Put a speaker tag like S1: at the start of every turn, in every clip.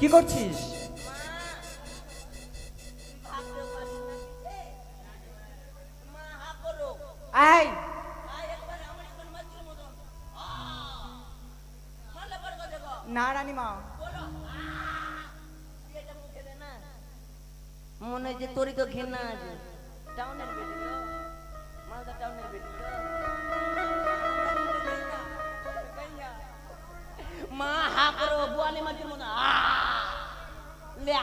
S1: কি করছিস? না রানীমা,
S2: মনে হয় যে তোরই তো ঘেন্না আছে। টাউনের বেটি তো, মালদা টাউনের বেটি তো। মা হা করো বুয়ালি মাটির মতো লে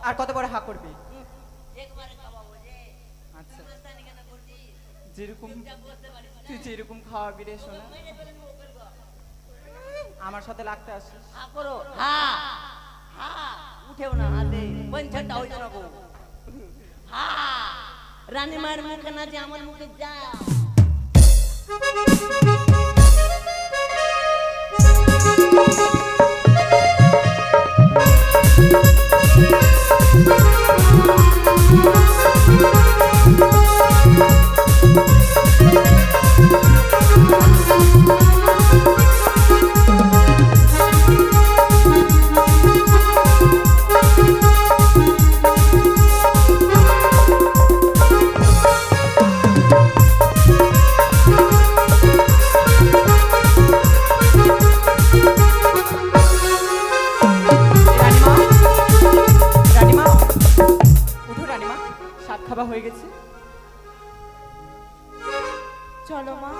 S1: আর কত বড় হা করবি? আচ্ছা, যেরকম তুই যেরকম খাওয়াবি রে শোনা, আমার সাথে লাগতে আসিস।
S2: হা করো হা হা, উঠেও না হাতে পঞ্চাশটা হইতো না গো। হা রানীমার মুখে না যে আমার মুখে যা।
S1: হয়ে গেছে,
S3: চলো মা।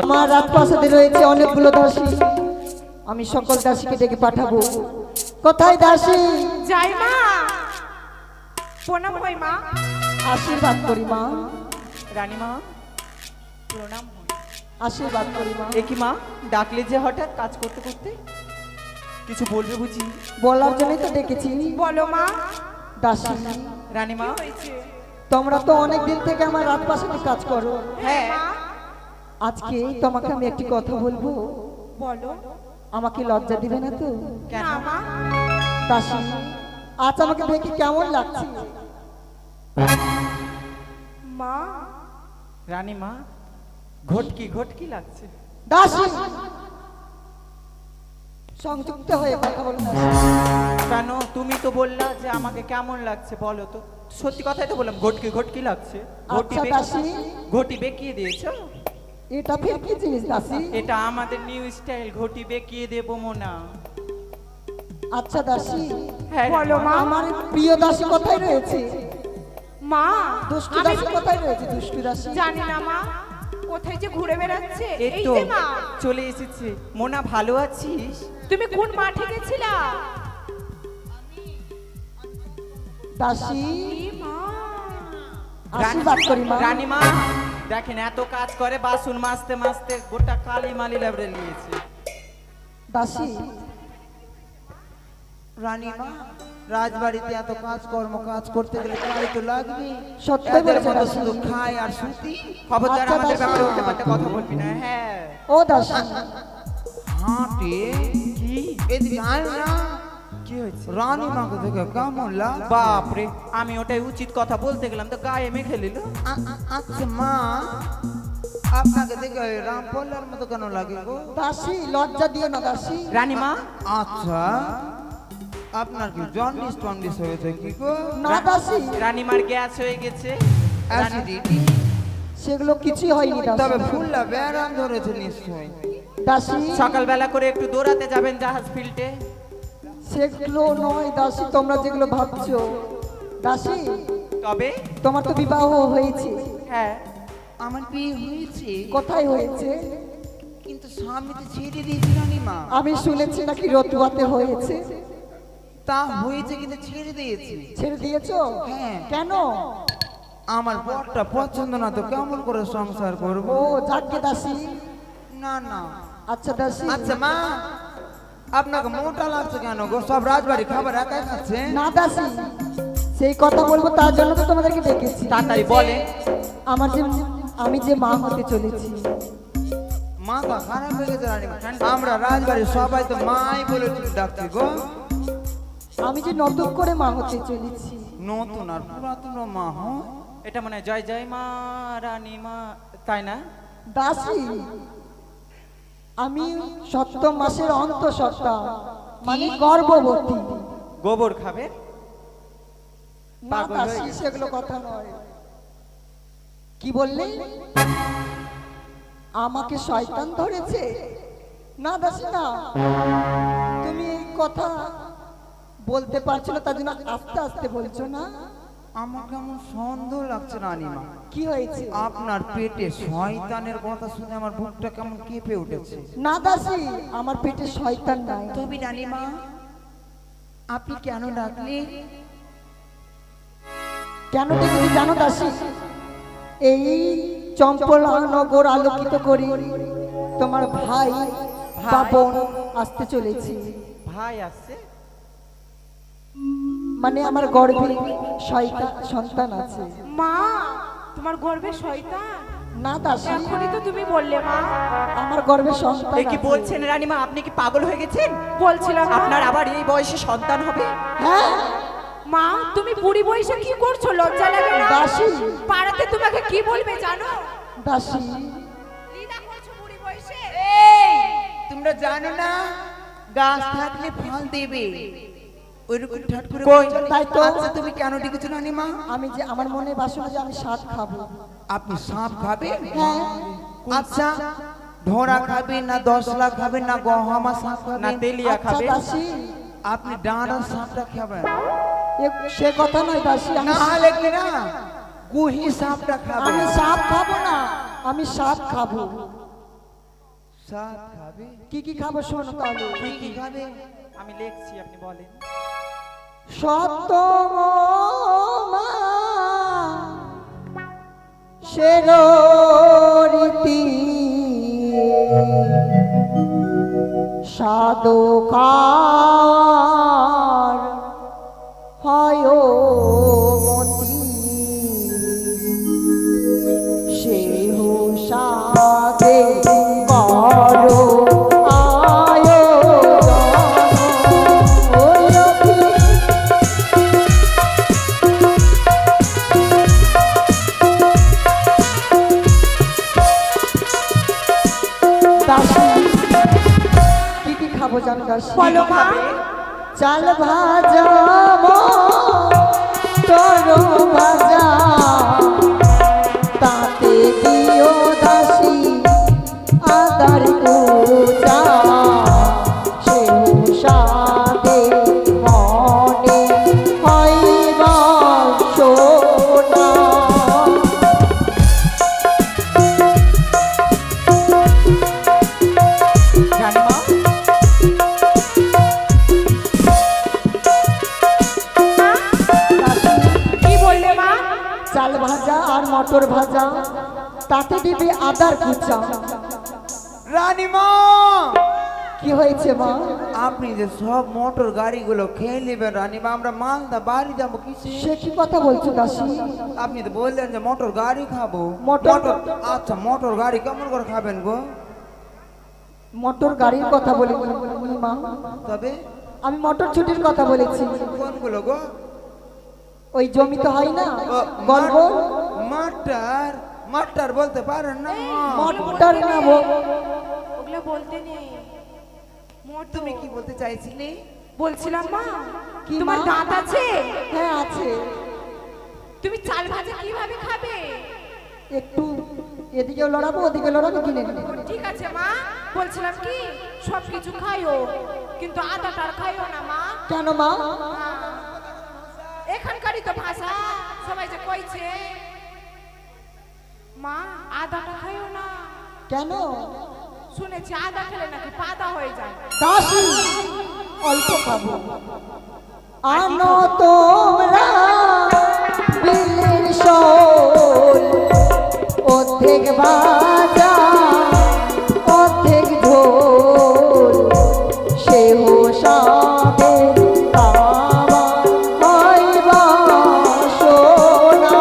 S4: আমার রাজপ্রাসাদে রয়েছে অনেকগুলো দাসী, আমি সকল দাসীকে ডেকে পাঠাবো। কোথায় দাসী?
S3: যাই মা, প্রণাম হয় মা।
S4: আশীর্বাদ করি মা।
S1: রানীমা প্রণাম।
S4: আশীর্বাদ করি মা।
S1: একই মা, ডাকলে যে হঠাৎ কাজ করতে করতে? কিছু বলবে বুঝি?
S4: বলার জন্যই তো ডেকেছি।
S3: বলো মা।
S4: দাসী
S1: রানীমা,
S4: তোমরা তো অনেক দিন থেকে আমার রাজপ্রাসাদে কাজ করো।
S3: হ্যাঁ,
S4: আজকে তোমাকে আমি একটি কথা বলবো,
S3: বলো।
S4: আমাকে লজ্জা দিবে না তো?
S1: কেন
S3: মা?
S4: দাসী, আজ আমাকে দেখে কেমন লাগছে?
S3: মা,
S1: রানীমা, ঘটকি ঘটকি লাগছে।
S4: দাসী, সংযুক্ত হয়ে কথা বলো।
S1: কেন? তুমি তো বললা যে আমাকে কেমন লাগছে, বলো তো। সত্যি কথাই তো বললাম, ঘটকি ঘটকি লাগছে।
S4: আচ্ছা দাসী,
S1: ঘটি বেঁকিয়ে দিয়েছো?
S4: এটা ফের কি জিনিস দাসী?
S1: এটা আমাদের নিউ স্টাইল, ঘটি বেঁকিয়ে দেবো মোনা।
S4: আচ্ছা দাসী,
S1: হ্যাঁ
S3: বলো মা।
S4: আমার প্রিয় দাসী কোথায় রয়েছে?
S3: মা,
S4: দুষ্টু দাসী কোথায় রয়েছে? দুষ্টু দাসী
S3: জানি না মা, কোথায় যে ঘুরে বেড়াচ্ছে।
S1: এই
S3: এই
S1: তো
S3: যে মা,
S1: চলে এসেছে। মোনা ভালো আছিস?
S3: তুমি কোন মাঠে গেছিলা?
S4: দাসী,
S3: এই মা,
S4: আশীর্বাদ করি মা।
S1: রানীমা দেখেন, এত কাজ করে, বাসন মাজতে মাজতে গোটা কালি মালি লেবড়ে নিয়েছে।
S4: দাসী,
S5: রানীমা, রাজবাড়িতে এত কাজ করতে গেলে কাজ তো লাগবে।
S4: সত্যি
S5: এদের
S4: বলেছে
S5: মতো
S4: দাসী।
S5: শুধু খায় আর শুতি।
S1: খবরদার
S4: আচ্ছা,
S1: আমাদের
S4: দাসী।
S1: ব্যাপারে উল্টে পাল্টে কথা বলবি না। হ্যাঁ।
S4: ও দাসী,
S5: হাঁটে
S1: কি
S5: এদিকে আয় না।
S1: কি হয়েছে?
S5: রানীমাকে দেখে কেমন লাগে?
S1: বাপরে, আমি ওটাই উচিত কথা বলতে গেলাম তো গায়ে মেখে নিল।
S5: আচ্ছা মা, আপনাকে দেখে ওই রামপল্লার মতো কেন লাগে গো?
S4: দাসী লজ্জা দিও না দাসী।
S1: রানীমা,
S5: আচ্ছা, আপনার কি জন্ডিস টন্ডিস হয়েছে কি গো?
S4: না দাসী,
S1: রানীমার গ্যাস হয়ে গেছে।
S5: অ্যাসিডিটি?
S4: সেগুলো কিছুই হয়নি দাসী।
S5: তবে ফুললা ব্যারাম ধরেছে নিশ্চয়।
S4: দাসী,
S1: সকালবেলা করে একটু দৌড়াতে যাবেন জাহাজ ফিল্ডে।
S4: সেগুলো নয় দাসী, তোমরা যেগুলো ভাবছো। দাসী,
S1: তবে
S4: তোমার তো বিবাহ হয়েছে।
S1: হ্যাঁ,
S5: আমার বিয়ে হয়েছে,
S4: কোথায় হয়েছে?
S5: কিন্তু স্বামী তো ছেড়ে দিয়েছি রানীমা।
S4: আমি শুনেছি নাকি রতুয়াতে হয়েছে।
S5: তা হয়েছে কিন্তু ছেড়ে দিয়েছি।
S4: ছেড়ে দিয়েছো?
S5: হ্যাঁ।
S4: কেন?
S5: আমার বরটা পছন্দ না, তো কেমন করে সংসার করব?
S4: ও যাকে দাসী।
S5: না না।
S4: আচ্ছা দাসী।
S5: আচ্ছা মা, আপনাকে মোটা লাগছে কেন গো? সব রাজবাড়ি খাবার একাই খাচ্ছে?
S4: না দাসী, সেই কথা বলবো তার জন্য তো তোমাদেরকে ডেকেছি।
S1: তাড়াতাড়ি বলে।
S4: আমি যে মা হতে চলেছি।
S5: মাথা খারাপ হয়ে গেছে রানীমা। আমরা রাজবাড়ির সবাই তো মাই বলে ডাকছি গো।
S4: আমি যে নতুন করে মা হতে চলেছি।
S5: নতুন আর পুরাতন মা হয়?
S1: এটা মনে হয় জয় জয় মা রানী মা, তাই না?
S4: দাসী, আমি সপ্তম মাসের অন্তঃসত্ত্বা, মানে গর্ভবতী।
S1: গোবর খাবে?
S4: না
S1: পাগল হয়ে
S4: দাসী,
S1: গেছে।
S4: সেগুলো কথা নয়। কি বললে? আমাকে শয়তান ধরেছে? না দাসী না, তুমি এই কথা বলতে পারছো না, তার জন্য আস্তে আস্তে বলছো না।
S5: আমার কেমন সন্দেহ লাগছে রানীমা।
S4: কি হয়েছে?
S5: আপনার পেটে শয়তানের কথা শুনে আমার বুকটা কেমন কেঁপে উঠেছে।
S4: না দাসী, আমার পেটে শয়তান নাই।
S5: তবে রানীমা, আপনি কেন ডাকলেন?
S4: কেন ডেকেছি জানো দাসী? এই চম্পলা নগর আলোকিত করি তোমার ভাই বা বোন আসতে চলেছি।
S1: ভাই আসছে?
S4: মানে আমার গর্ভে সন্তান আছে।
S3: মা, তোমার গর্ভে শয়তান?
S4: না দাসী,
S3: এখনই তো তুমি বললে মা।
S4: আমার গর্ভে সন্তান
S1: এ কি
S4: আছে।
S1: বলছেন রানীমা? আপনি কি পাগল হয়ে গেছেন?
S3: বলছিলাম মা।
S1: আপনার আবার এই বয়সে সন্তান হবে?
S4: হ্যাঁ
S3: মা, তুমি বুড়ি বয়সে কি করছো? লজ্জা লাগে না?
S4: দাসী।
S3: পাড়াতে তোমাকে কি বলবে জানো?
S4: দাসী,
S3: লীলা করছো বুড়ি বয়সে?
S5: তোমরা জানো না, গাছ থাকলে ফল দেবে। ওইরকম ঠাট করে
S1: কই?
S5: বলছো?
S4: তাই তো।
S5: আচ্ছা, তুমি কেন ডেকেছো রানীমা?
S4: আমি যে আমার মনে বাসনা যে আমি সাত খাবো।
S5: আপনি সাপ খাবেন?
S4: হ্যাঁ।
S5: আচ্ছা, ঢোড়া খাবেন না দশলা খাবেন না গহমা সাপ
S1: না
S5: খাবেন?
S1: তেলিয়া
S4: আচ্ছা
S1: খাবে?
S4: দাসী,
S5: আপনি ডাঁড়া সাপটা খাবেন?
S4: সে কথা নয় দাসী,
S5: না হলে কি না গুহি সাপটা খাবেন?
S4: আমি সাপ খাবো না, আমি সাপ খাবো।
S5: সাপ খাবে?
S4: কি কি খাবো শোনো তাহলে।
S5: কি কি খাবে?
S1: আমি লিখছি, আপনি বলেন।
S4: সপ্তম রীতি সাধকার হয় মতি, সে সাধে করো জানো দাসী?
S3: বলো মা।
S4: চাল ভাজা তোর ভাজা, তাতে দিও দাসী আদার পূজা, সে সাদে মনে হইবা সোনা।
S1: রানীমা,
S3: কি বললে মা?
S4: চাল ভাজা আর মটর ভাজা, তাতে দিবি আদার কুচা।
S5: রানীমা,
S4: কি হয়েছে মা?
S5: আপনি যে সব মোটর গাড়িগুলো খেয়ে নেবেন রানীমা, আমরা মালদা বাড়ি যাবো কিসে?
S4: সে কি কথা বলছো দাসী?
S5: আপনি তো বললেন যে মোটর গাড়ি খাবো।
S4: মোটর-
S5: আচ্ছা, মোটর গাড়ি কেমন করে খাবেন গো?
S4: মোটর গাড়ির কথা বলি মা,
S5: তবে
S4: আমি মটর ছুটির কথা বলেছি।
S5: কোনগুলো গো?
S4: ওই জমি তো হয় না
S5: ও,
S4: গল্প,
S5: মাটার মাটার বলতে পারেন না?
S4: মটর না
S3: ওগুলো বলতে নেই।
S5: তুমি কি বলতে চাইছিলে?
S3: বলছিলাম মা,
S4: কি
S3: তোমার
S4: মা?
S3: দাঁত আছে?
S4: হ্যাঁ আছে।
S3: তুমি চাল ভাজা কিভাবে খাবে?
S4: একটু এদিকেও লড়াবো ওদিকে লড়াবো, কিনে নেবো।
S3: ঠিক আছে মা, বলছিলাম কি সবকিছু খাইও, কিন্তু আদাটার খাইও না মা।
S4: কেন মা?
S3: এখানকারই তো ভাষা, সবাই যে কইছে। মা আদাটা খাইও না,
S4: কেন?
S3: শুনেছি আদা খেলে নাকি পাদা হয়ে যায়।
S4: দাসী অল্প খাবো। আনো তোমরা বিলের শোল, অর্ধেক ভাজা অর্ধেক ঝোল, সে সাথে আমার হইবা সোনা।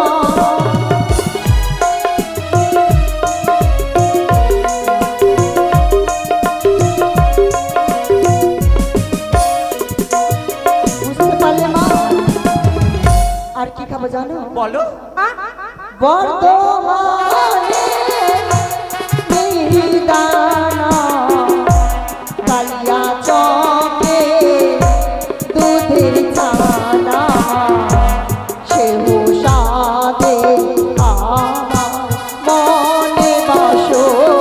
S4: বুঝতে পারলে মা? আর কি খাবো জানো?
S1: বলো।
S4: বর্তমানে মিহিদানা, কালিয়া চকে দুধের ছানা, সেও সাথে আমার মনে বাসনা।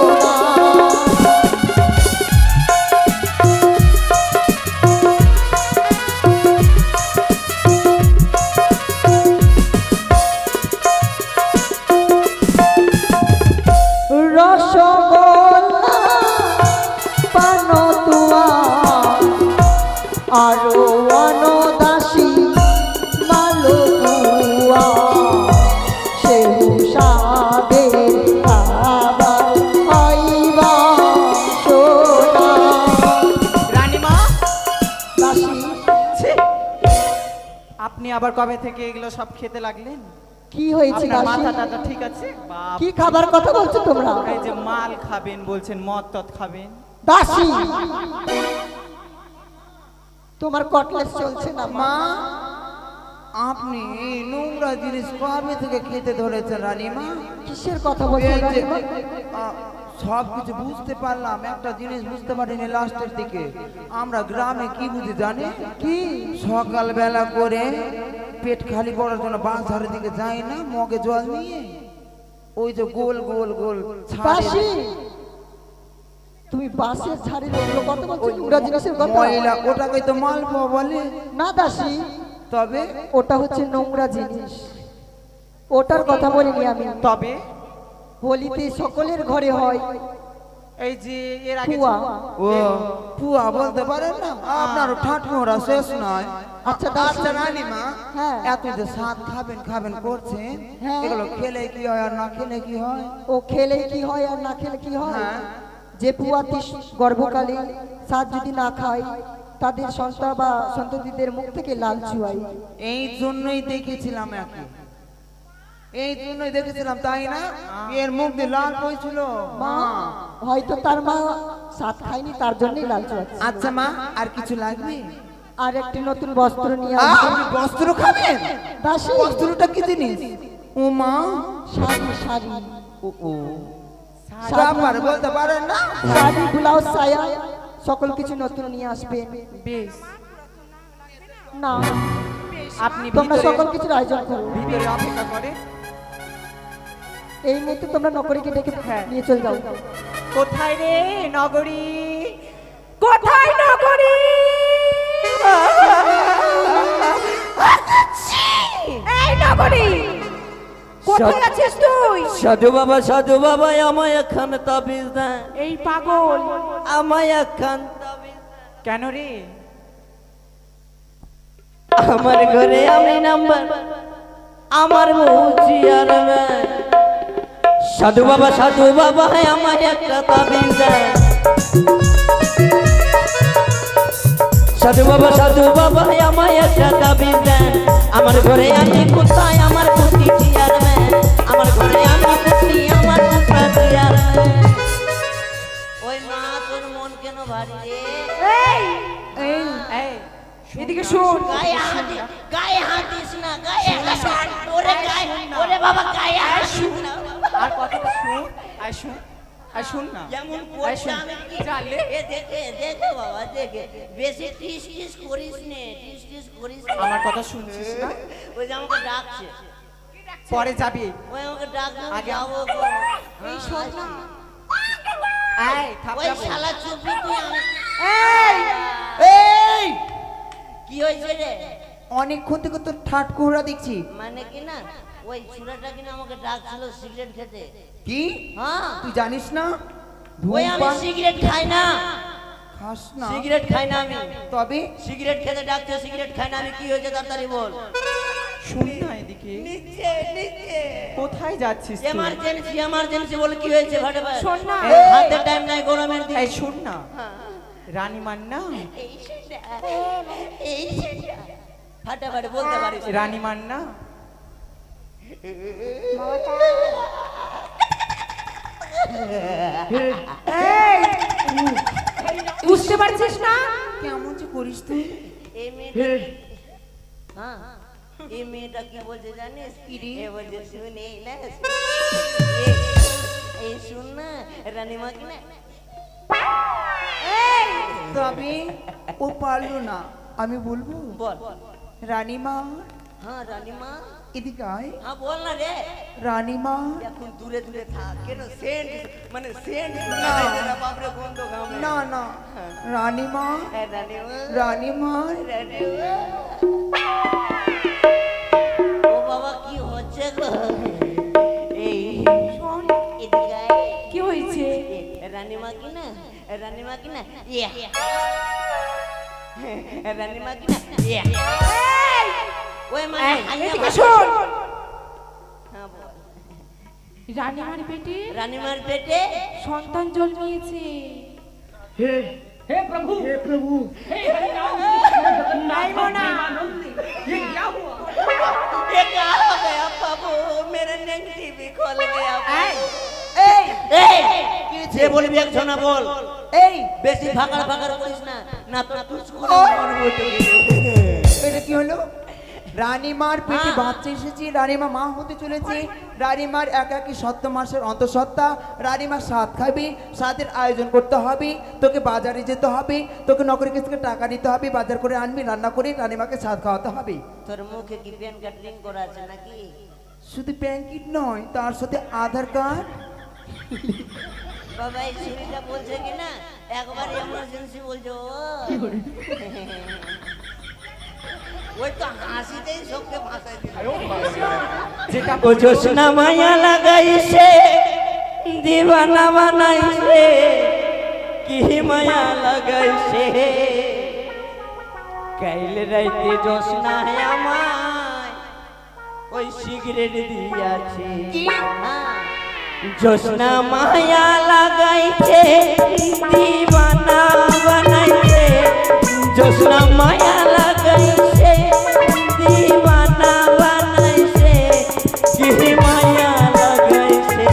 S4: রসগোল্লা পানতুয়া আরো অনদাসী মালপুয়া, সেও সাদে খাবার হইবা সোনা।
S1: রানীমা,
S4: দাসী
S1: ছি, আপনি আবার কবে থেকে এগুলো সব খেতে লাগলেন?
S4: কি হয়েছে
S1: আপনার
S4: দাসী?
S1: মাথা টাথা ঠিক আছে? বাপ,
S4: কি খাবার কথা বলছো তোমরা?
S1: এই যে মাল খাবেন বলছেন, মদ টদ খাবেন।
S4: দাসী তোমার কটলেট চলছে না মা?
S5: মা, আপনি এই নোংরা জিনিস কবে থেকে খেতে ধরেছেন রানীমা?
S4: কিসের কথা বলছো
S5: এই যে,
S4: রানীমা?
S5: সব কিছু বুঝতে পারলাম, একটা জিনিস বুঝতে পারিনি লাস্টের দিকে। আমরা গ্রামে কি বুঝি জানি?
S4: কি?
S5: সকালবেলা করে পেট খালি করার জন্য বাঁশঝাড়ের দিকে যাই না, মগে জল নিয়ে ওই যে গোল গোল গোল ছাড়ে,
S4: দাসী তুমি বাসের ছাড়ির ওগুলো কথা বলছো? নোংরা জিনিসের কথা?
S5: ময়লা, ওটাকে তো মালপোয়া বলে।
S4: না দাসী,
S5: তবে
S4: ওটা হচ্ছে নোংরা জিনিস, ওটার কথা বলিনি আমি।
S1: তবে
S4: হোলিতে সকলের ঘরে হয়
S1: এই যে এর আগে
S4: পুয়া।
S5: ও পুয়া বলতে পারেন না? আপনারও ঠাটমোরা শেষ নয়।
S4: আচ্ছা দাসী,
S5: আচ্ছা রানীমা,
S4: হ্যাঁ।
S5: এত যে স্বাদ খাবেন খাবেন করছেন,
S4: হ্যাঁ।
S5: এগুলো খেলে কি হয় আর না খেলে কি হয়?
S4: ও খেলে কি হয় আর না খেলে কি হয়?
S5: হ্যাঁ।
S4: যে পুয়াতি গর্ভকালে স্বাদ যদি না খায়, তাদের সন্তান বা সন্ততিদের মুখ থেকে লাল চুয়াই।
S5: এই জন্যই দেখেছিলাম একে, এই জন্যই দেখেছিলাম, তাই না? এর মুখ দিয়ে লাল বইছিল।
S4: মা হয়তো তার মা স্বাদ খায়নি, তার জন্যই লাল চুয়াচ্ছে।
S5: আচ্ছা মা, আর কিছু লাগবে?
S4: আর একটি নতুন বস্ত্র নিয়ে আসবে।
S5: আপনি বস্ত্র খাবেন?
S4: দাসী
S5: বস্ত্রটা কি জিনিস? ও মা,
S4: শাড়ি, শাড়ি,
S5: ও ও ব্যাপার বলতে পারেন না?
S4: শাড়ি, ব্লাউজ, সায়া সকল কিছু নতুন নিয়ে আসবে।
S1: বেশ,
S4: না,
S1: আপনি
S4: তোমরা
S1: ভিতরে
S4: সকল কিছুর আয়োজন করো।
S1: ভিতরে অপেক্ষা করে।
S4: এই মুহূর্তে তোমরা নকরীকে ডেকে
S1: হ্যাঁ।
S4: নিয়ে চলে যাও।
S1: কোথায় রে নগরী?
S3: কোথায় নগরী? এই নগরী, কোথায় আছিস তুই?
S2: সাধু বাবা আমায় একখান তাবিজ দেন,
S3: এই পাগল,
S2: আমায় একখান তাবিজ দেন।
S1: কেন রে?
S2: আমার ঘরে আমি নাম্বার, আমার বউ চেয়ারম্যান। সাধু বাবা আমায় একটা তাবিজ দেন। সাধু বাবা আমায় একটা তাবিজ দেন। আমার ঘরে আমি কোথায়, আমার কুতি চেয়ারম্যান। আমার ঘরে আমি কুতি, আমার কুতা চেয়ারম্যান। ওই মা, তোর মন কেন ভারী রে?
S3: এই
S1: এই এই
S3: এদিকে শোন।
S2: গায়ে হাত দিস না, গায়ে হাত। ওরে গায়ে, ওরে বাবা গায়ে হাত দিস না।
S1: আর কথা শুন, আয় শুন, আয় শুন না।
S2: যেমন
S1: আয়
S2: করছে
S1: শুন।
S2: আমি কি
S1: জানলে?
S2: এ দেখে বাবা দেখে, বেশি টিস করিস নে, টিস করিস নে।
S1: আমার কথা শুনছিস না?
S2: ওই যে আমাকে ডাকছে,
S1: পরে যাবি।
S2: ওই আমাকে ডাকছে, আমি
S1: আগে
S2: যাবো।
S1: এই শোন না। এই
S2: ওই
S1: থাপড়াবো।
S2: শালা চুপি তুই।
S3: এই
S5: এই
S2: কি হয়েছে রে?
S5: অনেকক্ষণ থেকে তোর ঠাট কোহরা দেখছি।
S2: মানে কি না ওই ছোড়াটা কিনা আমাকে ডাকছিল সিগারেট খেতে।
S5: কি?
S2: হ্যাঁ
S5: তুই জানিস না
S2: ওই আমি
S5: ধূমপান
S2: সিগারেট খাই না,
S5: খাস না?
S2: সিগারেট খাই না আমি।
S5: তবে
S2: সিগারেট খেতে ডাকছে, সিগারেট খাই না আমি। কি হয়েছে তাড়াতাড়ি বল।
S1: শুন না এদিকে,
S2: নিচে নিচে
S1: কোথায় যাচ্ছিস তুই?
S2: এমার্জেন্সি এমার্জেন্সি বল। কি হয়েছে ভাটে ভাই?
S3: শোন না।
S2: হাতে টাইম নাই গরমের দিন।
S1: এই শুন না, রানীমার না,
S2: এই সেটা এই সেটা ফাটা ফাটে বলতে পারিস।
S1: রানীমার না,
S3: বুঝতে পারছিস না?
S5: কেমন যে করিস তুই?
S2: এই মেয়েটা হ্যাঁ এই মেয়েটা কি বলছে জানিস? এ বলছে শুন এই না এই শুন না রানীমা কি না।
S5: তবে ও পারলো না, আমি বলবো।
S2: বল।
S5: রানীমা,
S2: হ্যাঁ রানীমা।
S5: এদিকে আয়।
S2: হ্যাঁ বল না রে।
S5: রানীমা,
S2: এখন দূরে দূরে থাক। কেন সেন্ট মানে সেন্ট না বাপরে গন্ধ ঘামে।
S5: না না, রানীমা,
S2: হ্যাঁ রানীমা
S5: রানীমা।
S2: রানীমা। ও বাবা কি হচ্ছে গো? এই
S3: শোন,
S2: এদিকে আয়।
S3: কি হয়েছে?
S2: রানীমা কি না রানীমা কি না ইয়া রানীমা কি না ইয়া ওই মানে
S3: এদিকে শোন,
S2: হ্যাঁ বল।
S3: রানীমার পেটে
S2: রানীমার পেটে
S3: সন্তান জন্মিয়েছে।
S2: ये क्या हो गया बाबू? मेरे नेगेटिव भी खोल गया।
S5: এই
S2: যে বলবি একজন না বল।
S5: এই
S2: বেশি ফাঁকার ফাঁকার করিস না, না তো তুই করে মরবো তোকে।
S5: এটা কি হলো? রানীমার পেটে বাচ্চা এসেছে, রানীমা মা হতে চলেছে। রানীমার একাকি 7 মাসের অন্তঃসত্ত্বা। রানীমা সাত খাবি, সাতের আয়োজন করতে হবে। তোকে বাজারে যেতে হবে, তোকে নকরের কাছ থেকে টাকা নিতে হবে, বাজার করে আনবি, রান্না করে রানীমাকে সাত খাওয়াতে হবে।
S2: তোর মুখে কি প্যান কার্ড লিঙ্ক করা আছে নাকি?
S5: শুধু প্যাঙ্কিট নয়, তার সাথে আধার কার্ড।
S2: বাবা এই ছুরিটা বলছে কি না একবার এমার্জেন্সি বলছো। ওই তো হাসিতেই সবকে ভাষায়
S1: যেটা
S2: ও জোসনা মায়া লাগাইছে দিবানা বানাইছে কি মায়া লাগাইছে কাইল রাইতে জোসনা আমায় ওই সিগারেট দিয়াছে। হ্যাঁ জোসনা মায়া লাগাইছে দিবানা বানাইছে জোসনা মায়া লাগাইছে দিবানা বানাইছে কি মায়া লাগাইছে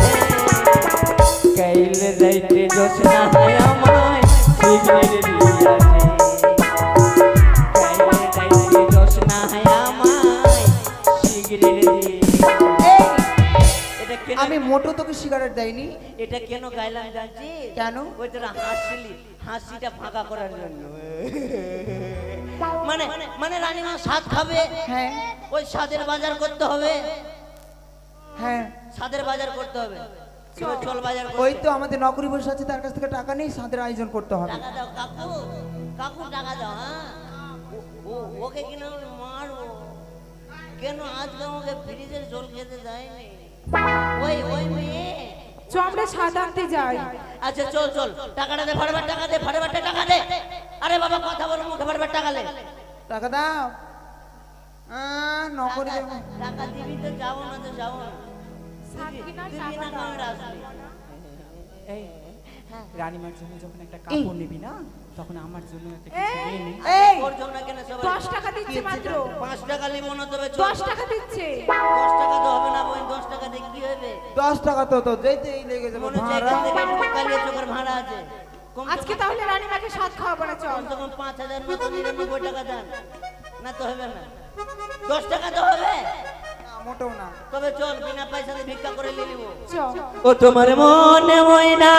S2: কাইল রাইতে জোসনা আমায় সিগারেট দিয়াছে কাইল রাইতে জোসনা আমায় সিগারেট দিয়াছে। এটা কেন
S5: আমি মোটো তোকে সিগারেট দেয়নি।
S2: এটা কেন গাইলাম জানছি?
S5: কেন?
S2: ওই তোরা হাসলি, হাসিটা ফাঁকা করার জন্য। মানে মানে রানীমা স্বাদ খাবে,
S5: হ্যাঁ
S2: ওই স্বাদের বাজার করতে হবে,
S5: হ্যাঁ,
S2: স্বাদের বাজার করতে হবে। চল চল বাজার করতে।
S5: ওই তো আমাদের নকরি বসে আছে, তার কাছ থেকে টাকা নেই, সাদের আয়োজন করতে হবে।
S2: টাকা দাও কাকু, কাকু টাকা দাও। হ্যাঁ ওকে কিনা মারবো কেন? আজকে আমাকে ফ্রিজের জল খেতে দেয়নি। ওই ওই মেয়ে
S3: চ আমরা স্বাদ আনতে যাই।
S2: আচ্ছা চল চল, টাকাটা দে, ফটাফট টাকা দে, ফটাফট টাকা দে। আরে বাবা কথা বলো, মুখে ফটাফট টাকা দে।
S5: টাকা দাও। নকরি
S2: টাকা দিবি তো যাবো না তো যাবো না।
S3: স্বাদ কিনা
S2: দিবি না
S3: টাকা
S2: কামড়
S3: দাও।
S2: আসবি।
S1: এই রানীমার জন্য যখন একটা কাপড় নিবি না, তখন আমার জন্য একটা কিছু নিয়ে নে।
S5: এই
S2: ওর জন্য কেন সবাই
S3: 10 টাকা দিচ্ছে মাত্র।
S2: 5 টাকা লিবো না তবে
S3: 10 টাকা দিচ্ছে।
S2: 10 টাকা তো হবে না বোন, 10 টাকা দিয়ে কি হবে?
S5: 10 টাকা তো তো যেতেই লেগে যাবে
S2: মনে হচ্ছে
S5: ভাড়া।
S2: এখান থেকে একটু কালিয়া চোখের ভাড়া আছে।
S3: আজকে তাহলে রানীমাকে স্বাদ খাওয়াবো না, চল।
S2: কমসে কম 5,999 টাকা দেন, না তো হবে না। 10 টাকা তো হবে,
S5: না, মোটেও না।
S2: তবে চল বিনা পয়সাতে ভিক্ষা করে নিয়ে নিবো।
S3: চল।
S2: ও তোমার মনে হয় না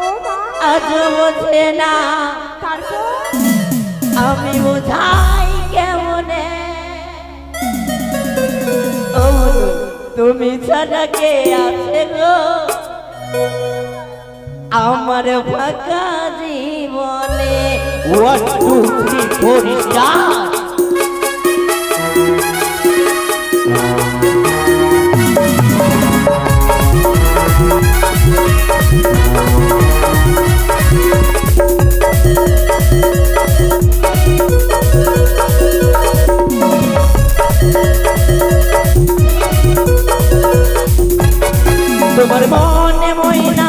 S3: ও মা,
S2: আজ বোঝে না,
S3: তারপর
S2: আমি বোঝাই কেমনে। ও তুমি ছাড়া কে আছে গো আমার ফাঁকা জীবনে। 1 2 3 4 স্টার্ট তোমার মনে ময়না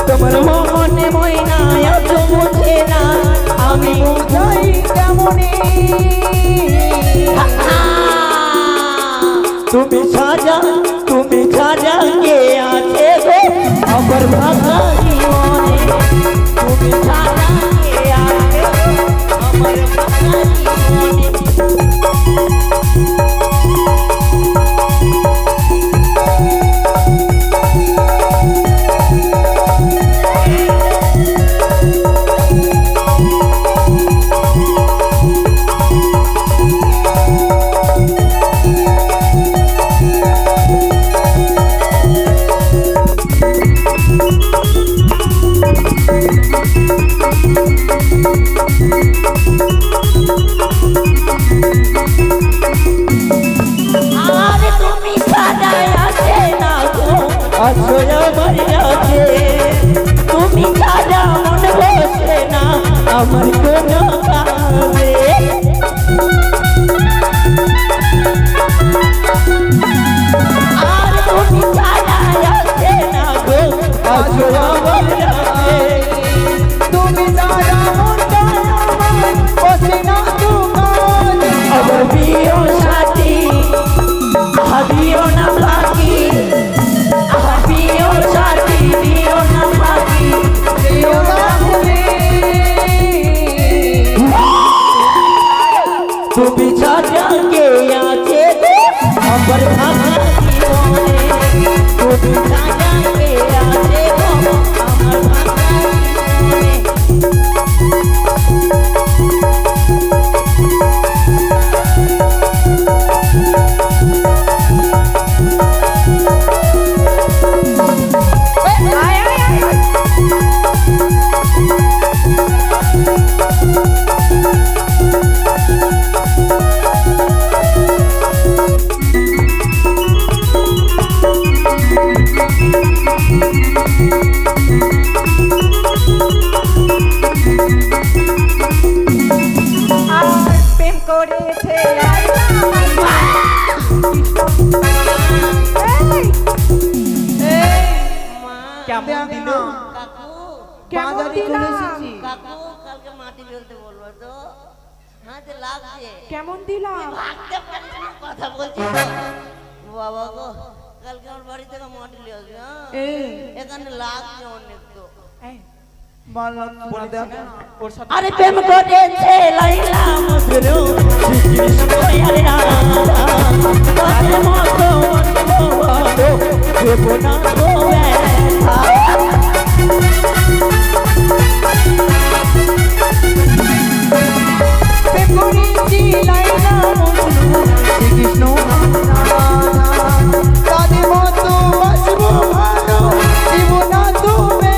S2: তোমার মনে ময়না এত মুছে না আমি বুঝাই কেমনে তুমি সাজা কে আছে গো আমার ভাষা জীবনে তুমি সাজা কে আছে আমার ভাষা জীবনে তুমি সাজা মন বসে না আমার কোনো কাজে আর তুমি সাজা আছে না গো আজ আমার রাতে তুমি সাজা মন বসে না তোমার আমার প্রিয় সাথী হাবিও না বাকি তুমি সাজা কে আছে আমার ভাষা জীবনে তুমি সাজা কে আছে আমার ভাষা জীবনে
S3: প্রেম করেছে
S1: কেমন দিল
S3: কেমন দিলাম
S2: কাকু কালকে মাটি ফেলতে বলবো তো হাতে লাগছে
S3: কেমন দিলাম
S2: ভাগতে পারছি না, কথা বলছি তো। বাবা গো কালকে আমার বাড়ি থেকে মাটি নিয়ে আসবে এখানে লাগছে অনেক তো
S1: ওর সাথে
S2: আরে প্রেম করেছে লাইলা মজনু কৃষ্ণ কয়ারে রাধা তোর মতো মতো গোপনা গো ব্যথা
S5: প্রেম করেছি লাইলা মজনু শ্রীকৃষ্ণ তাদের মতো বাসবো ভালো জীবনা তুমি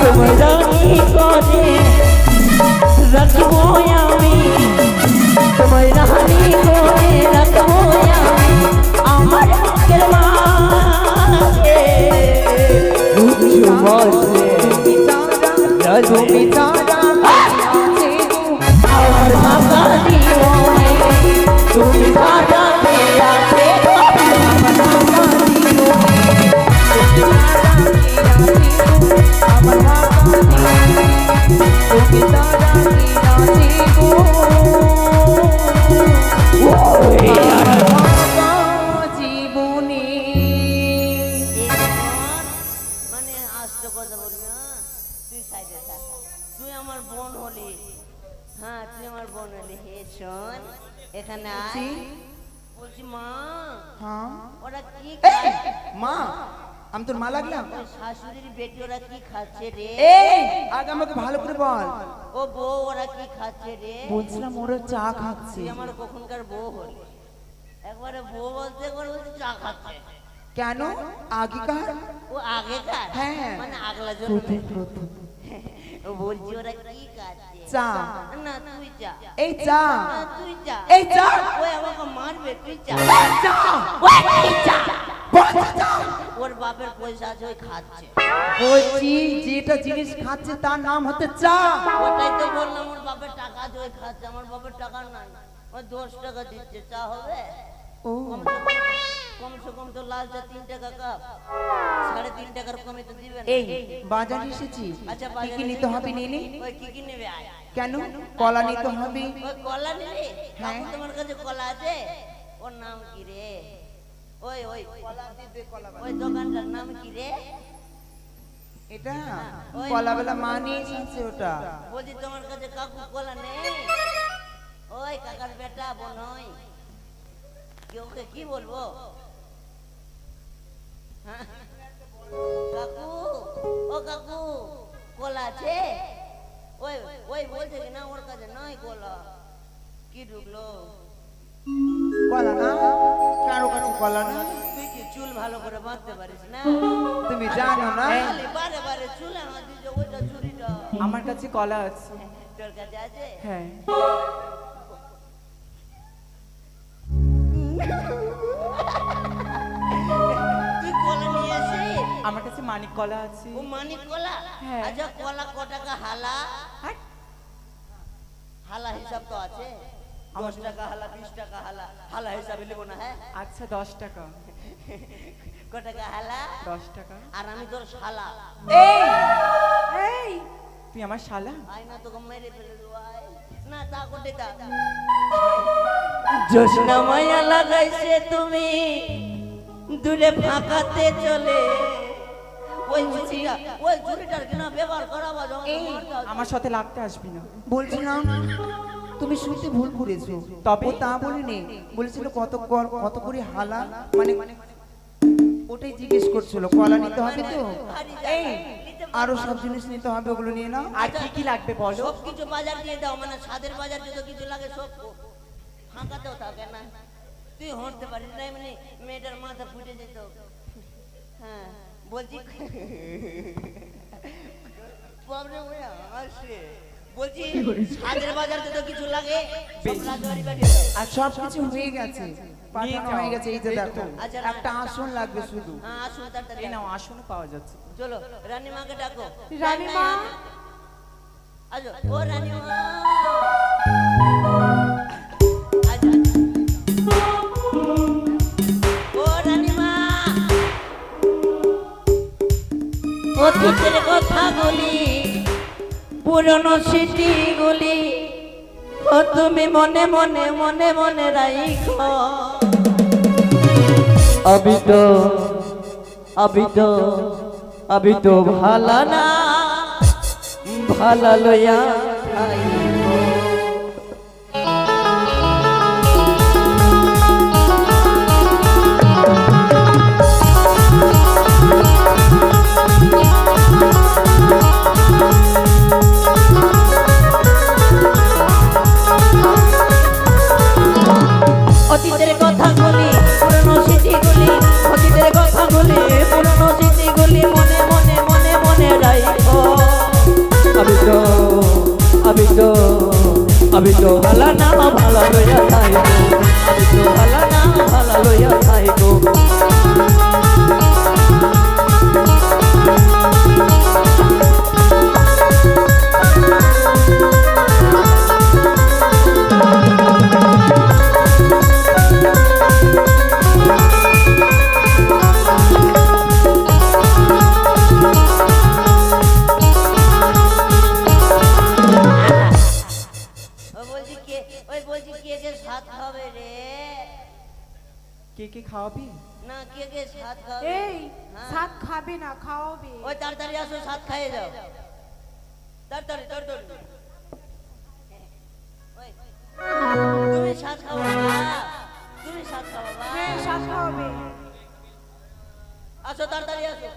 S2: তোমার রানী করে রাখবো আমি তোমার রানী করে রাখবো আমি আমার বুকের মাঝে উঁচু বসে
S5: তুমি তারা
S2: আমার ভাষা জীবনে তুমি সাজা কে আছে
S5: জীবনে
S2: মানে আস্তে কথা বলবি না তুই সাইডে থাক তুই আমার বোন হলি হ্যাঁ তুই আমার বোন হলি হে শোন এখানে আয় বলছি মা
S5: হ্যাঁ
S2: ওরা কি
S5: মা আমি তোর মা লাগলাম
S2: শাশুড়ির বেটি ওরা কি খাচ্ছে রে
S5: এই আগে আমাকে ভালো করে বল
S2: ও বউ ওরা কি খাচ্ছে রে
S5: বলছিলাম ওরা চা খাচ্ছে
S2: তুই আমার কখনকার বউ হলি একবারে বউ বলতে একবার বলতে চা খাচ্ছে
S5: কেন আগেকার
S2: ও আগেকার
S5: হ্যাঁ।
S2: মানে আগলা জন্য ও বলছি ওরা কি খাচ্ছে
S5: চা।
S2: না তুই যা
S5: এই চা।
S2: না তুই যা
S5: এই চা।
S2: ওই আমাকে মারবে তুই যা
S5: চা।
S2: ওই তুই যা
S5: বলছি চা।
S2: ওর বাপের পয়সা আছে ওই খাচ্ছে
S5: বলছি যেটা জিনিস খাচ্ছে তার নাম হচ্ছে চা।
S2: ওটাই তো বললাম ওর বাপের টাকা আছে ওই খাচ্ছে আমার বাপের টাকা নাই ওই 10 টাকা দিচ্ছে চা হবে
S5: ও
S2: কমসে কম তো লাল চা 3 টাকা কাপ 3.5 টাকার কমে তো দিবে না
S5: এই বাজার এসেছি
S2: আচ্ছা
S5: কি
S2: বাজারে
S5: কি নিতে হবে নিয়ে নি?
S2: ওই কি নেবে আয়
S5: কেন কলা নিতে হবে?
S2: ওই কলা নিবি
S5: হ্যাঁ।
S2: কাকু তোমার কাছে কলা আছে ওর নাম কি রে ওই ওই ওই দোকানটার নাম কি রে
S5: এটা
S2: ওই
S5: কলাবেলা মা নিয়ে এসেছে ওটা।
S2: বলছি তোমার কাছে কাকু কলা নেই ওই কাকার বেটা বোনই ওকে কি বলবো হ্যাঁ? কাকু ও কাকু কলা আছে ওই ওই বলছে কি না ওর কাছে নাই কলা কি ঢুকলো
S5: কলা না কারো কাছে কলা না
S2: তুই কি চুল ভালো করে বাঁধতে পারিস না
S5: তুমি জানো না?
S2: খালি বারে বারে চুল আমার দিছে ওইটা চুরিটা
S1: আমার কাছে কলা আছে।
S2: তোর কাছে আছে
S1: হ্যাঁ
S2: তুই কলা নিয়ে আসিস
S1: আমার কাছে মানিক কলা আছে।
S2: ও মানিক কলা
S1: হ্যাঁ।
S2: আচ্ছা কলা ক টাকা হালা হালা হিসাব তো আছে 10 টাকা হালা 20 টাকা হালা হালা হিসাবে নেবো না হ্যাঁ
S1: আচ্ছা 10 টাকা।
S2: ক টাকা হালা
S1: 10 টাকা।
S2: আর আমি তোর শালা
S1: এই তুই আমার শালা?
S2: আয় না তোকে মেরে ফেলে দেবো আয় না তা কোটে তা
S6: জোসনা মায়া লাগাইছে তুমি দূরে ফাঁকাতে চলে
S2: ওই চুরিটা ওই চুরিটার কিনা ব্যবহার করাবা যখন
S1: আমার সাথে লাগতে আসবি না।
S5: বলছিলাম তুমি শুনতে ভুল করেছো।
S1: তবে?
S5: ও তা বলিনি, বলেছিল কত করে হালা মানে ওটাই জিজ্ঞেস করছিল কলা নিতে হবে তো। এই আরো সব জিনিস নিতে হবে ওগুলো নিয়ে নাও।
S1: আর কি কি লাগবে বলো?
S2: সব কিছু বাজার দিয়ে দাও মানে স্বাদের বাজার যত কিছু লাগে সব ফাঁকাতেও থাকে না তুই হাঁটতে পারিস না মানে মেয়েটার মাথা ফুটে যেত হ্যাঁ বলছি প্রবলেম হয়ে আসে বলছি স্বাদের বাজার যত কিছু লাগে সব রাজবাড়ি পাঠিয়ে দাও
S5: আর সব কিছু হয়ে গেছে, পাঠানো
S1: যাও।
S5: হয়ে গেছে। এই যে
S1: এই তো।
S5: দেখো
S2: আচ্ছা,
S5: একটা আসন লাগবে শুধু।
S2: হ্যাঁ আসুন তাড়াতাড়ি
S1: এই নাও আসনও পাওয়া যাচ্ছে।
S2: চলো রানীমাকে ডাকো
S3: রানীমা।
S2: আজো ও রানীমা আজো ও রানীমা
S6: অতীতের কথা বলি পুরনো স্মৃতিগুলি ও তুমি মনে মনে মনে মনে রাইখো আবি তো ভালা না ভালা লইয়া খাইখো। অতীতের কথা বলি পুরনো স্মৃতিগুলি অতীতের কথা বলি পুরনো স্মৃতিগুলি মনে মনে মনে মনে রাইখো আবি তো ভালা না ভালা লইয়া খাইখো আবি তো ভালা না ভালা লইয়া খাইখো
S2: বলছি কে সাত খাবে রে
S1: কে কে খাওয়াবি?
S2: না কে সাত খাবে
S3: এই
S2: হ্যাঁ।
S3: সাত খাবে না খাওয়াবে
S2: ওই তাড়াতাড়ি আসো সাত খাইয়ে যাও তাড়াতাড়ি ওই, তুমি সাত খাও বাবা তুমি সাত খাও বাবা
S3: হ্যাঁ সাত খাওয়াবে
S2: আসো তাড়াতাড়ি আসো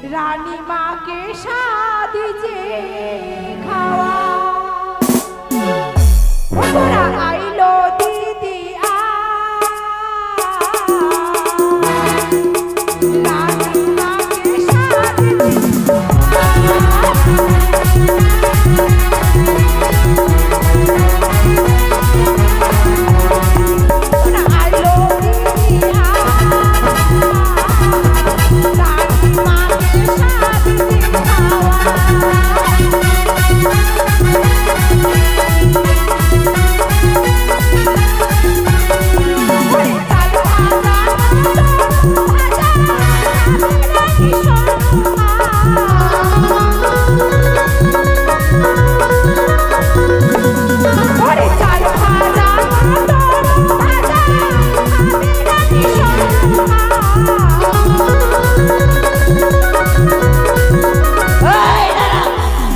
S3: রানী মাকে সাদিজে খাওয়া তোরা আইলো দিদি রানী মাকে সাদিজে তোরা আইলো দিদি রানী মাকে সাদিজে খাওয়া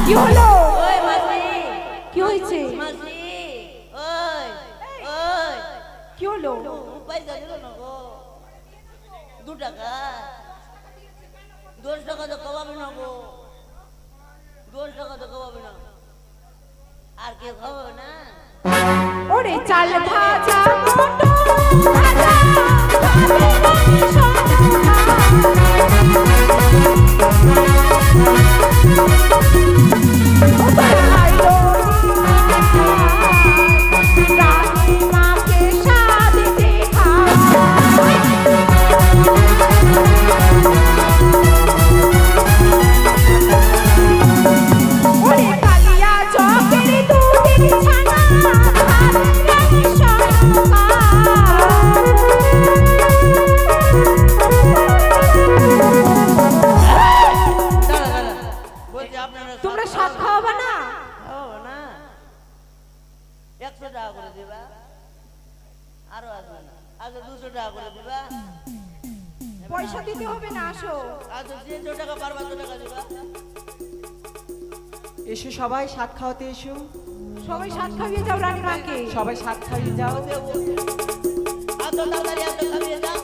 S3: কি হলো?
S6: ওই মাসি
S3: কি হয়েছে?
S6: মাসি ওই ওই
S3: কি হলো?
S6: পয়সা দিল না গো 2 টাকা 10 টাকা তো কমাবে না গো 10 টাকা তো কমাবে না আর কেউ খাবে না
S3: ওরে চাল ভাজা মোটো ভাজা খাবে রানী সোনা আইলো রানী মাকে সাদিজে খাওয়া ওরে কালিয়া চকের দুধের ছানা খাবে রানী সোনা
S6: বলছি আপনারা
S3: তোমরা সাত খাওয়াবা না?
S6: খাওয়াবো না 100 টাকা করে দিবা আরো আসবে না আগে 200 টাকা করে দিবা
S3: পয়সা দিতে হবে না, আসো।
S6: আচ্ছা 300 টাকা পারবা 2 টাকা দিবা
S1: এসো সবাই সাত খাওয়াতে এসো,
S3: সবাই সাত খাইয়ে যাও রানী মাকে।
S1: সবাই সাত খাইয়ে যাও,
S6: আতো তাড়াতাড়ি আতো খাইয়ে দাও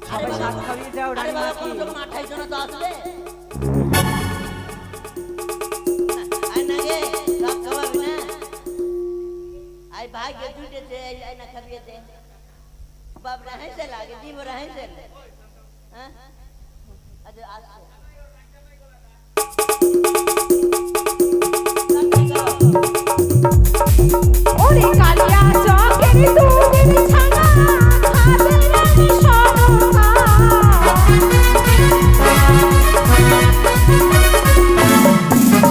S1: সবাই সাত খাইয়ে যাও
S6: আরে
S1: রানী
S6: বাবা
S1: মাকে।
S6: কোন রকম 28 জন তো আসবে আই না গে সব খাওয়াবি না আই ভাগ্য দুটেছে আই না খাইয়েছে বাপ রাহাইছে লাগে দিব রাহাইছে হ্যাঁ আজ আসো
S3: ওরে কালিয়া চকের দুধের ছানা খাবে রানী সোনা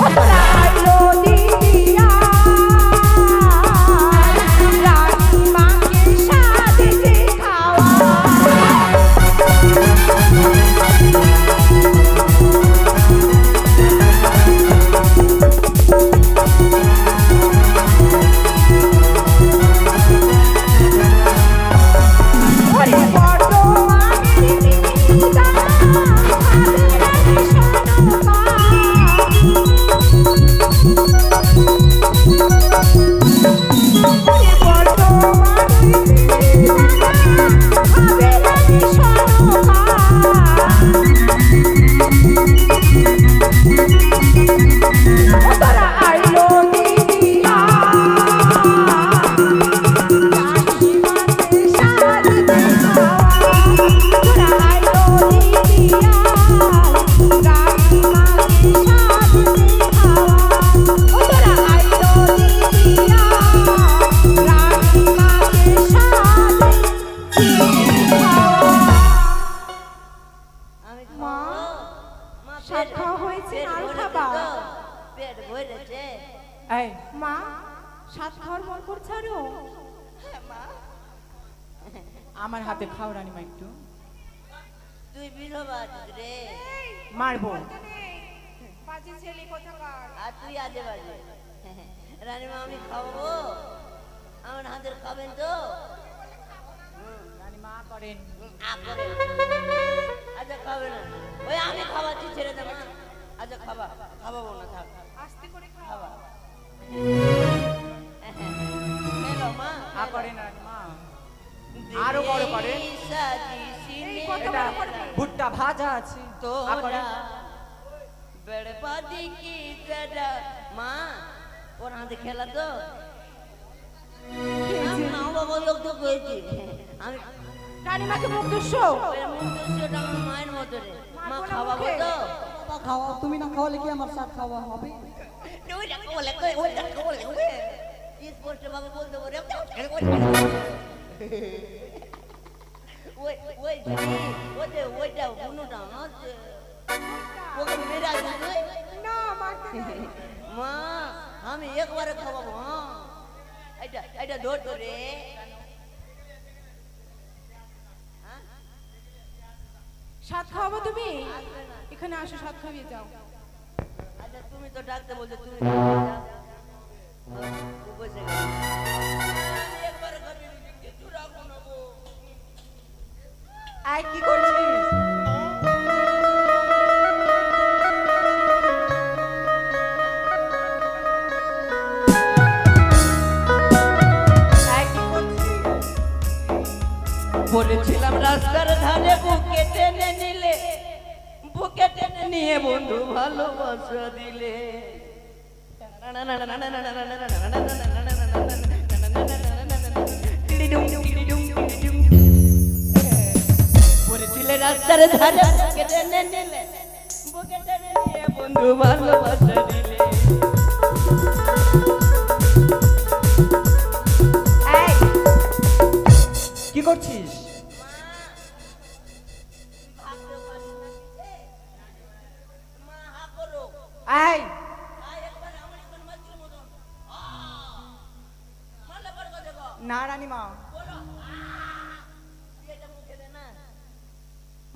S3: ওরা আইলো দিদিয়া রানী মাকে সাদিজে খাওয়া ওরে বড় আগের মিতা খাবে রানী সোনা ওরে বড় আগের মিতা খাবে রানী সোনা তোরা আইলো দিদিয়া রানী মাকে সাদিজে খাওয়া তোরা আইলো দিদিয়া রানী মাকে সাদিজে খাওয়া তোরা আইলো দিদিয়া রানী মাকে সাদিজে খাওয়া।
S6: আমি
S3: মা,
S6: মা
S3: সাত খাওয়া হয়েছে, আর খাবা?
S6: পেট ভরেছে
S1: এই
S3: মা, সাত খাওয়ার মন করছে আরো?
S1: আমার হাতে খাও রানীমা একটু,
S6: তুই বিধবা রে
S1: মারবো।
S3: বাজে ছেলে কোথাকার।
S6: আর তুই আজে বাজে রানীমা আমি খাবো আমার হাতের খাবেন তো
S1: রানীমা করেন,
S6: করে আচ্ছা খাবে না ওই আমি খাওয়াচ্ছি ছেড়ে দে মা আচ্ছা খাওয়াবো না থাক
S3: আস্তে করে খাও।
S6: খাওয়া এলো মা
S1: করেন রানীমা, আরো বড় করেন।
S6: সাজি সিনে
S1: এটা ভুট্টা ভাজা আছে
S6: তোরা बर्बादी की जरा माँ और हाथ खेला तो माँ बाबा लोग तो कोई चीज আমি
S3: রানীমাকে মুখ দুঃস
S6: ওই মুখ দোষটা আমার মায়ের মতো রে মা খাওয়াবো তো
S4: বাবা খাওয়া, তুমি না খাওয়ালে কি আমার সাথ খাওয়া হবে?
S6: ওই দেখো বলে ওই দেখো বলে ইস পোস্টে বাবা বলতে পারে ওই ওই ওইটা ওইটা বুনুটা আছে ওকে মেরে আসবে
S3: না মাকে
S6: মা আমি একবারে খাওয়াবো হ্যাঁ এটা এটা ধর তো রে
S3: সাত খাওয়াবো তুমি এখানে আসো সাত খাইয়ে যাও
S6: আচ্ছা তুমি তো ডাকতে বলছো তুমি বসে একবারে খাবি কিছু রাখো না গো
S1: আই কি করছিস আই কি করছিস
S2: বলেছিলাম রাস্তার ধারে বুকে টেনে নিলে বুকে টেনে নিয়ে বন্ধু ভালোবাসা দিলে বলেছিলে রাস্তার ধারে বুকে টেনে নিলে বুকে টেনে নিয়ে বন্ধু ভালোবাসা দিলে
S1: এই কি করছিস
S6: মা হা করো
S1: এই
S6: আয় একবার আমার কোন মাছের মতন মারলে পর কথা গো
S1: না রানীমা
S6: বলো এটা মুখে দে না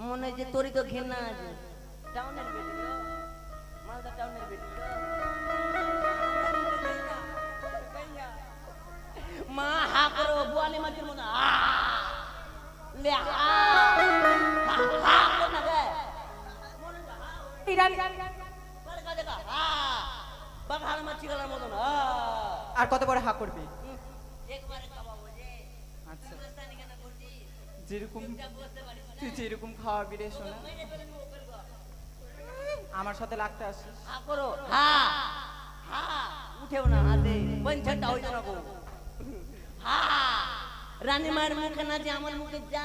S6: মনে হয় যে তোরই তো ঘেন্না আছে টাউনের বেটি তো মালদা টাউনের বেটি তো মা হা করো বুয়ালি মাছের মতো লে হা হা করো না গে কার কাছে কা বাঘাল মাছি গলার মতন
S1: আর কত বড় হা করবি
S6: একবারে খাওয়াবো যে
S1: আচ্ছা
S6: রাস্তানি কেন করছিস
S1: যেরকম
S6: বলতে পারিস
S1: তুই যেরকম খাওয়াবি রে শোনা আমার সাথে লাগতে আসিস
S6: হা করো হা হা উঠেও না হাতে পঞ্চাশটা হইতো না গো হা রানী মায়ের মুখে না যে আমার মুখে যা